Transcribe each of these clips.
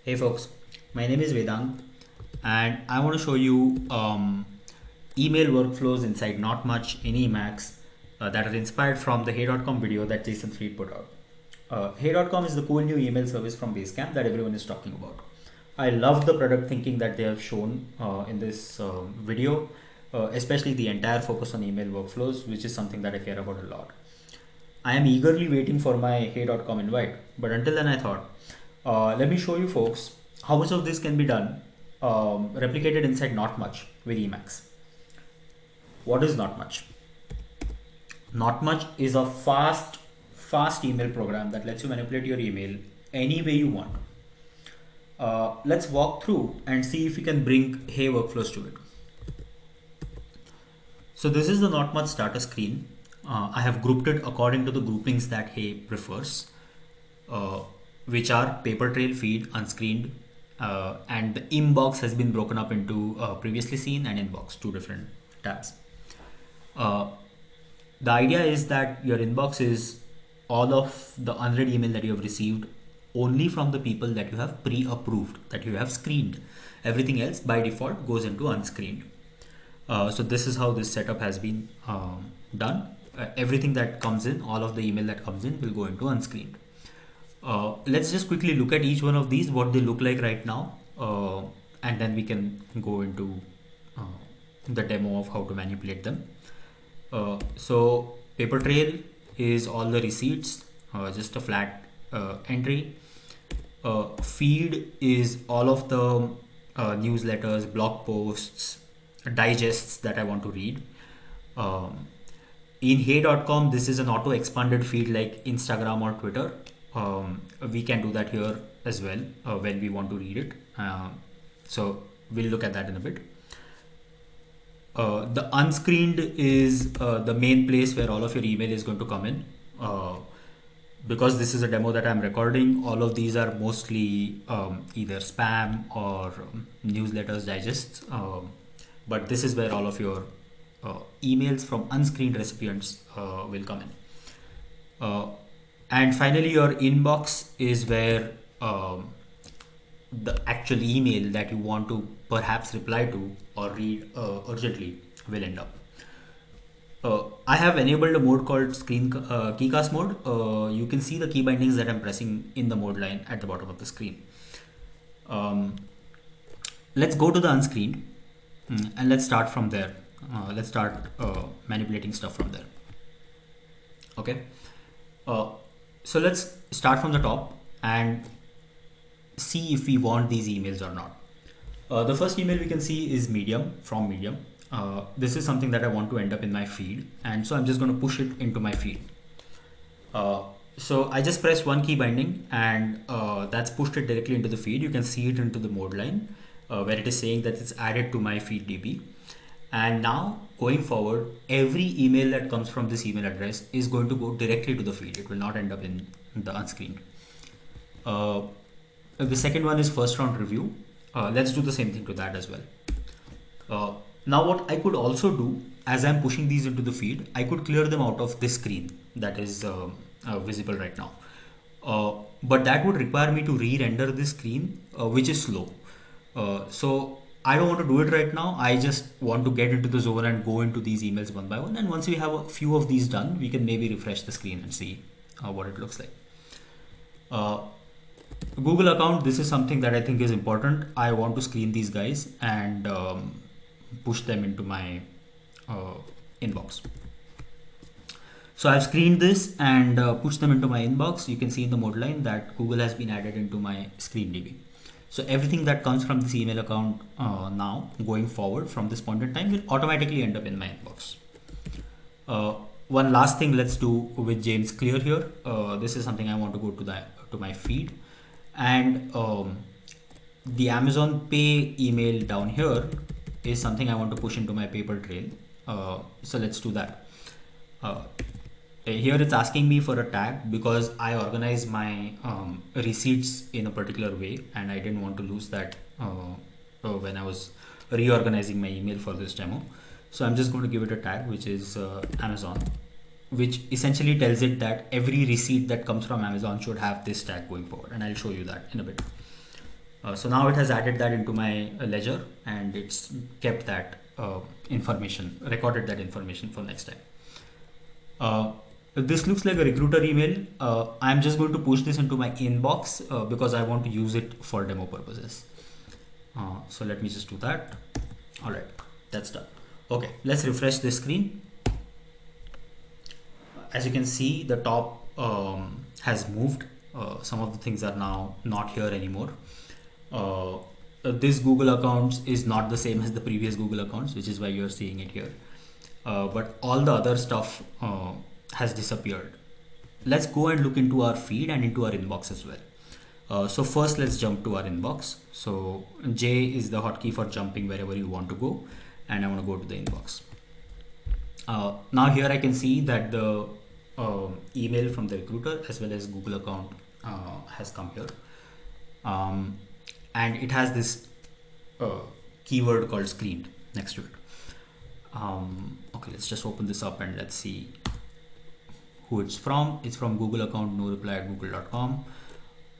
Hey folks, my name is Vedant and I want to show you email workflows inside Not Much in Emacs that are inspired from the Hey.com video that Jason Fried put out. Hey.com is the cool new email service from Basecamp that everyone is talking about. I love the product thinking that they have shown in this video, especially the entire focus on email workflows, which is something that I care about a lot. I am eagerly waiting for my Hey.com invite, but until then I thought, let me show you folks how much of this can be done replicated inside Not Much with Emacs. What is Not Much? Not Much is a fast email program that lets you manipulate your email any way you want. Let's walk through and see if we can bring Hey workflows to it. So this is the Not Much starter screen. I have grouped it according to the groupings that Hey prefers, which are paper trail, feed, unscreened, and the inbox has been broken up into previously seen and inbox, two different tabs. The idea is that your inbox is all of the unread email that you have received only from the people that you have pre-approved, that you have screened. Everything else by default goes into unscreened. So this is how this setup has been done. Everything that comes in, all of the email that comes in will go into unscreened. Let's just quickly look at each one of these, what they look like right now, and then we can go into the demo of how to manipulate them. So paper trail is all the receipts, just a flat entry. Feed is all of the newsletters, blog posts, digests that I want to read. In Hey.com, this is an auto expanded feed like Instagram or Twitter. We can do that here as well when we want to read it. So we'll look at that in a bit. The unscreened is the main place where all of your email is going to come in. Because this is a demo that I'm recording, all of these are mostly either spam or newsletters, digests. But this is where all of your emails from unscreened recipients will come in. And finally, your inbox is where the actual email that you want to perhaps reply to or read urgently will end up. I have enabled a mode called keycast mode. You can see the key bindings that I'm pressing in the mode line at the bottom of the screen. Let's go to the unscreened and let's start from there. Let's start manipulating stuff from there. Okay. So let's start from the top and see if we want these emails or not. The first email we can see is Medium, from Medium. This is something that I want to end up in my feed, and so I'm just going to push it into my feed. So I just pressed one key binding and that's pushed it directly into the feed. You can see it into the mode line where it is saying that it's added to my feed DB. And now going forward, every email that comes from this email address is going to go directly to the feed. It will not end up in the unscreened. The second one is first round review. Let's do the same thing to that as well. Now what I could also do as I'm pushing these into the feed, I could clear them out of this screen that is visible right now. But that would require me to re-render this screen, which is slow. So I don't want to do it right now. I just want to get into the zone and go into these emails one by one. And once we have a few of these done, we can maybe refresh the screen and see what it looks like. Google account, this is something that I think is important. I want to screen these guys and push them into my inbox. So I've screened this and pushed them into my inbox. You can see in the mode line that Google has been added into my screen DB. So everything that comes from this email account now going forward from this point in time will automatically end up in my inbox. One last thing let's do with James Clear here. This is something I want to go to my feed, and the Amazon Pay email down here is something I want to push into my paper trail. So let's do that. Here it's asking me for a tag because I organize my receipts in a particular way and I didn't want to lose that when I was reorganizing my email for this demo. So I'm just going to give it a tag, which is Amazon, which essentially tells it that every receipt that comes from Amazon should have this tag going forward, and I'll show you that in a bit. So now it has added that into my ledger, and it's kept that information, recorded that information for next time. This looks like a recruiter email. I'm just going to push this into my inbox because I want to use it for demo purposes. So let me just do that. All right, that's done. Okay, let's refresh this screen. As you can see, the top has moved. Some of the things are now not here anymore. This Google accounts is not the same as the previous Google accounts, which is why you're seeing it here. But all the other stuff has disappeared. Let's go and look into our feed and into our inbox as well. So first let's jump to our inbox. So J is the hotkey for jumping wherever you want to go, and I want to go to the inbox. Now here I can see that the email from the recruiter as well as Google account has come here, and it has this keyword called screened next to it. Okay, let's just open this up and let's see who it's from. It's from Google account no reply at google.com.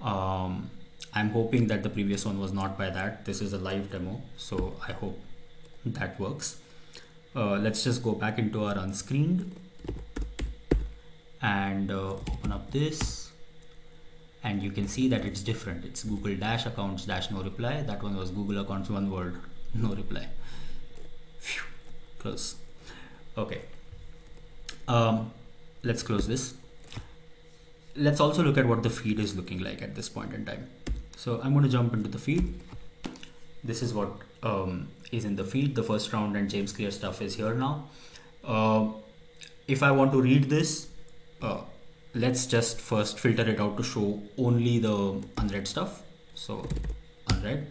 I'm hoping that the previous one was not by that. This is a live demo, so I hope that works. Let's just go back into our unscreened and open up this, and you can see that it's different. It's Google dash accounts dash no reply. That one was Google accounts one word no reply. Phew. Close. Okay, let's close this. Let's also look at what the feed is looking like at this point in time. So I'm going to jump into the feed. This is what is in the feed. The first round and James Clear stuff is here now. If I want to read this, let's just first filter it out to show only the unread stuff. So unread,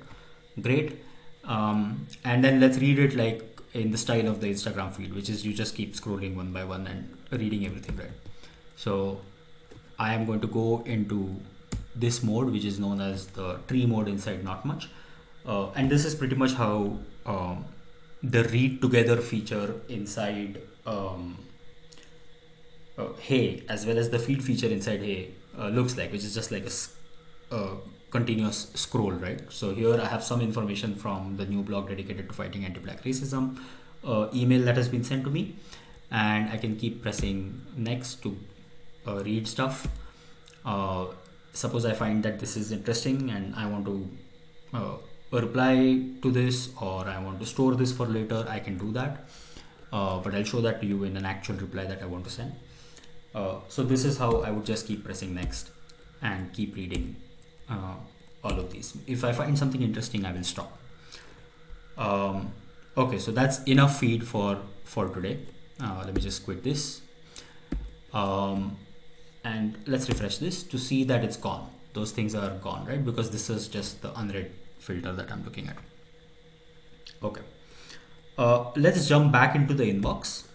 great. And then let's read it like in the style of the Instagram feed, which is you just keep scrolling one by one and reading everything, right? So I am going to go into this mode, which is known as the tree mode inside Not Much. And this is pretty much how the read together feature inside Hey, as well as the feed feature inside Hey looks like, which is just like a continuous scroll, right? So here I have some information from the new blog dedicated to fighting anti-black racism, email that has been sent to me, and I can keep pressing next to read stuff. Suppose I find that this is interesting and I want to reply to this, or I want to store this for later, I can do that. But I'll show that to you in an actual reply that I want to send. So this is how I would just keep pressing next and keep reading all of these. If I find something interesting, I will stop. Okay, so that's enough feed for today. Let me just quit this. And let's refresh this to see that it's gone. Those things are gone, right? Because this is just the unread filter that I'm looking at. Okay. Let's jump back into the inbox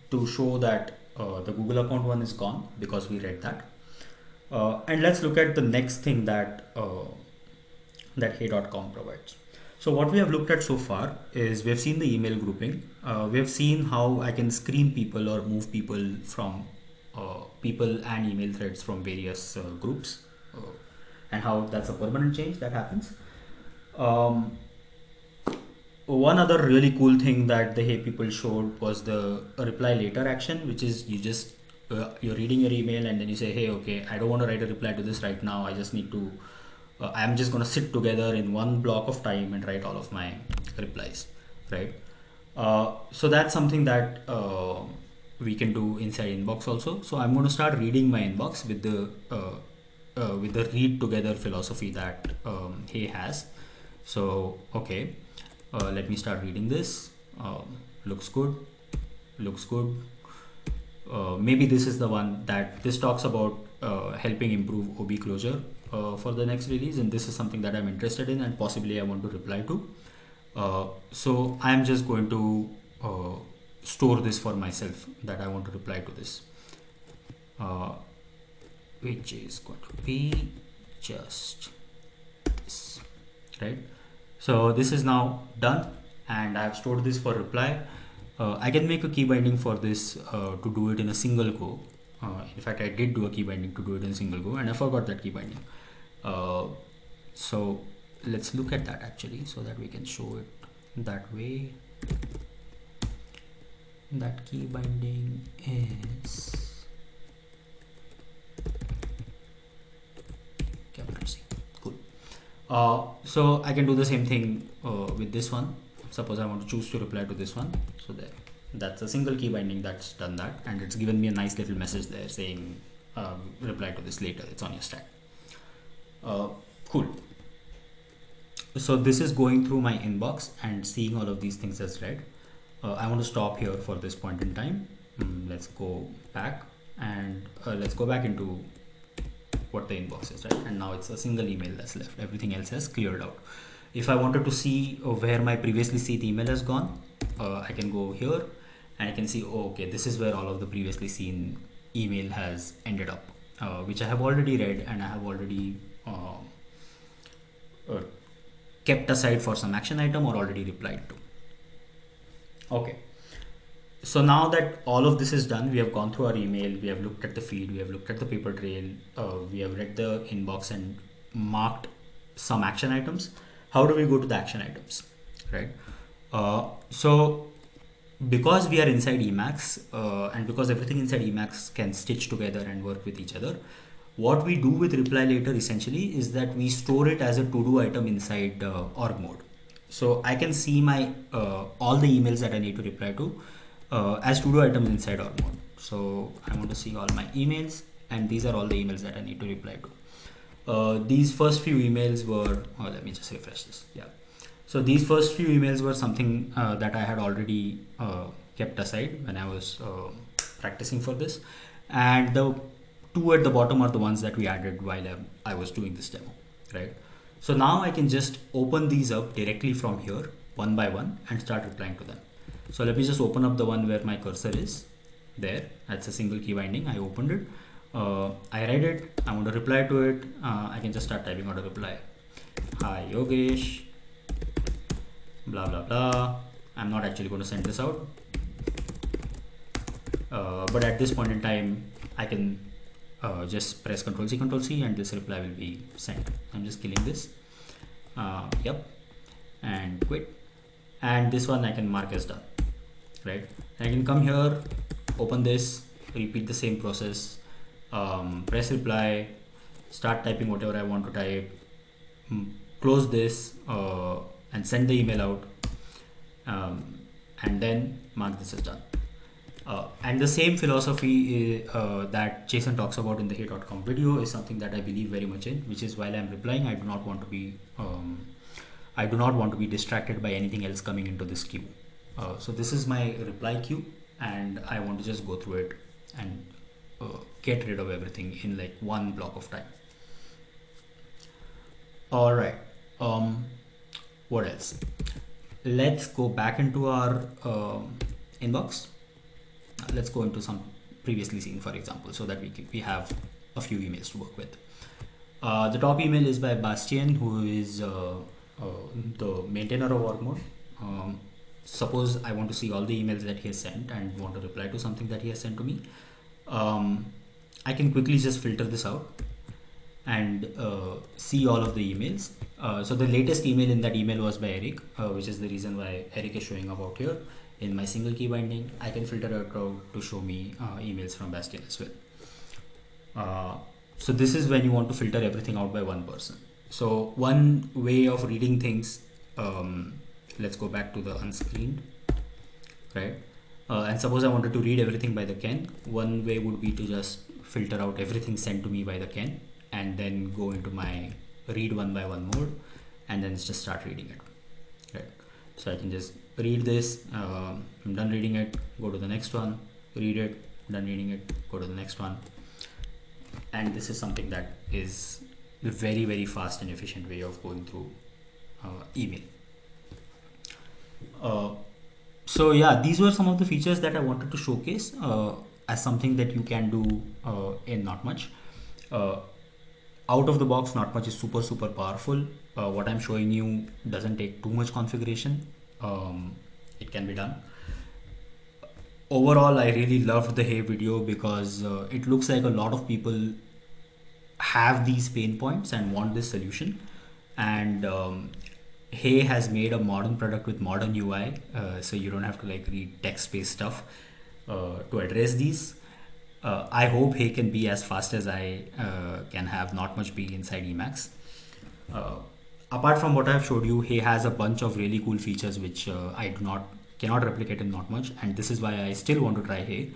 to show that the Google account one is gone because we read that. And let's look at the next thing that that Hey.com provides. So what we have looked at so far is we have seen the email grouping. We have seen how I can screen people or move people from people and email threads from various groups, and how that's a permanent change that happens. One other really cool thing that the Hey people showed was the reply later action, which is you just you're reading your email and then you say, hey, okay, I don't want to write a reply to this right now. I just need to I'm just going to sit together in one block of time and write all of my replies, right? So that's something that we can do inside inbox also. So I'm going to start reading my inbox with the read together philosophy that Hey has. So okay, let me start reading this. Looks good. Maybe this is the one that this talks about helping improve OB closure for the next release, and this is something that I'm interested in and possibly I want to reply to. So I'm just going to store this for myself that I want to reply to this, which is going to be just this, right? So this is now done and I have stored this for reply. I can make a key binding for this to do it in a single go. In fact, I did do a key binding to do it in a single go and I forgot that key binding. Uh, so let's look at that actually, so that we can show it that way. That key binding is capital C. Cool. So I can do the same thing with this one. Suppose I want to choose to reply to this one. So there, that's a single key binding that's done that, and it's given me a nice little message there saying reply to this later. It's on your stack. Cool. So this is going through my inbox and seeing all of these things as read. I want to stop here for this point in time. Let's go back and let's go back into what the inbox is, right? And now it's a single email that's left. Everything else has cleared out. If I wanted to see where my previously seen email has gone, I can go here and I can see, oh, okay, this is where all of the previously seen email has ended up, which I have already read and I have already kept aside for some action item or already replied to. Okay. So now that all of this is done, we have gone through our email, we have looked at the feed, we have looked at the paper trail, we have read the inbox and marked some action items. How do we go to the action items, right? So because we are inside Emacs and because everything inside Emacs can stitch together and work with each other, what we do with reply later essentially is that we store it as a to-do item inside org mode. So I can see my all the emails that I need to reply to as to-do items inside org mode. So I want to see all my emails, and these are all the emails that I need to reply to. These first few emails were, let me just refresh this. Yeah. So these first few emails were something that I had already kept aside when I was practicing for this. And the two at the bottom are the ones that we added while I was doing this demo, right? So now I can just open these up directly from here, one by one, and start replying to them. So let me just open up the one where my cursor is there. That's a single key binding. I opened it. I read it. I want to reply to it. I can just start typing out a reply. Hi Yogesh. Blah blah blah. I'm not actually going to send this out. But at this point in time, I can just press Ctrl C, and this reply will be sent. I'm just killing this. Yep. And quit. And this one I can mark as done, right? I can come here, open this, repeat the same process, press reply, start typing whatever I want to type, close this and send the email out, and then mark this as done. And the same philosophy that Jason talks about in the Hey.com video is something that I believe very much in, which is while I'm replying, I do not want to be distracted by anything else coming into this queue. So this is my reply queue, and I want to just go through it and get rid of everything in like one block of time. All right. What else? Let's go back into our inbox. Let's go into some previously seen, for example, so that we have a few emails to work with. The top email is by Bastian, who is the maintainer of org mode. Suppose I want to see all the emails that he has sent and want to reply to something that he has sent to me. I can quickly just filter this out and see all of the emails. So the latest email in that email was by Eric, which is the reason why Eric is showing up out here. In my single key binding, I can filter it out to show me emails from Bastian as well. So this is when you want to filter everything out by one person. So one way of reading things, let's go back to the unscreened, right? And suppose I wanted to read everything by the Ken. One way would be to just filter out everything sent to me by the Ken and then go into my read one by one mode and then just start reading it, right? So I can just read this, I'm done reading it, go to the next one, read it, done reading it, go to the next one. And this is something that is a very, very fast and efficient way of going through email. So yeah, these were some of the features that I wanted to showcase as something that you can do in Notmuch. Out of the box, Notmuch is super, super powerful. What I'm showing you doesn't take too much configuration. It can be done. Overall, I really loved the Hey video because it looks like a lot of people have these pain points and want this solution. And Hey has made a modern product with modern UI, so you don't have to like read text-based stuff to address these. I hope Hey can be as fast as I can have not much be inside Emacs. Uh, Apart from what I've showed you, Hey has a bunch of really cool features which I do not cannot replicate in not much, and this is why I still want to try Hey.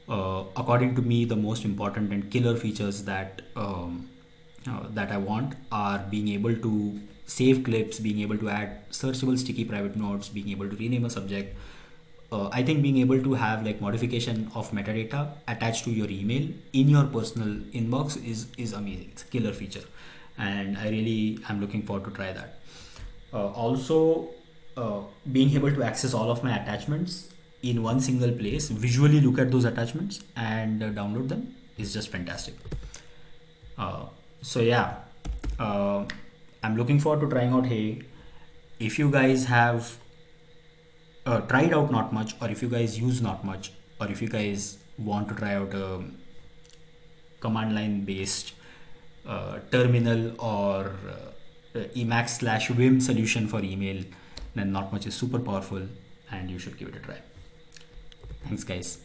According to me, the most important and killer features that I want are being able to save clips, being able to add searchable sticky private notes, being able to rename a subject. I think being able to have like modification of metadata attached to your email in your personal inbox is amazing. It's a killer feature, and I really am looking forward to try that. Also, being able to access all of my attachments in one single place, visually look at those attachments and download them is just fantastic. Uh, so yeah, uh, I'm looking forward to trying out Hey. If you guys have tried out Not Much, or if you guys use Not Much, or if you guys want to try out a command line based terminal or Emacs/Vim solution for email, then Not Much is super powerful and you should give it a try. Thanks, guys.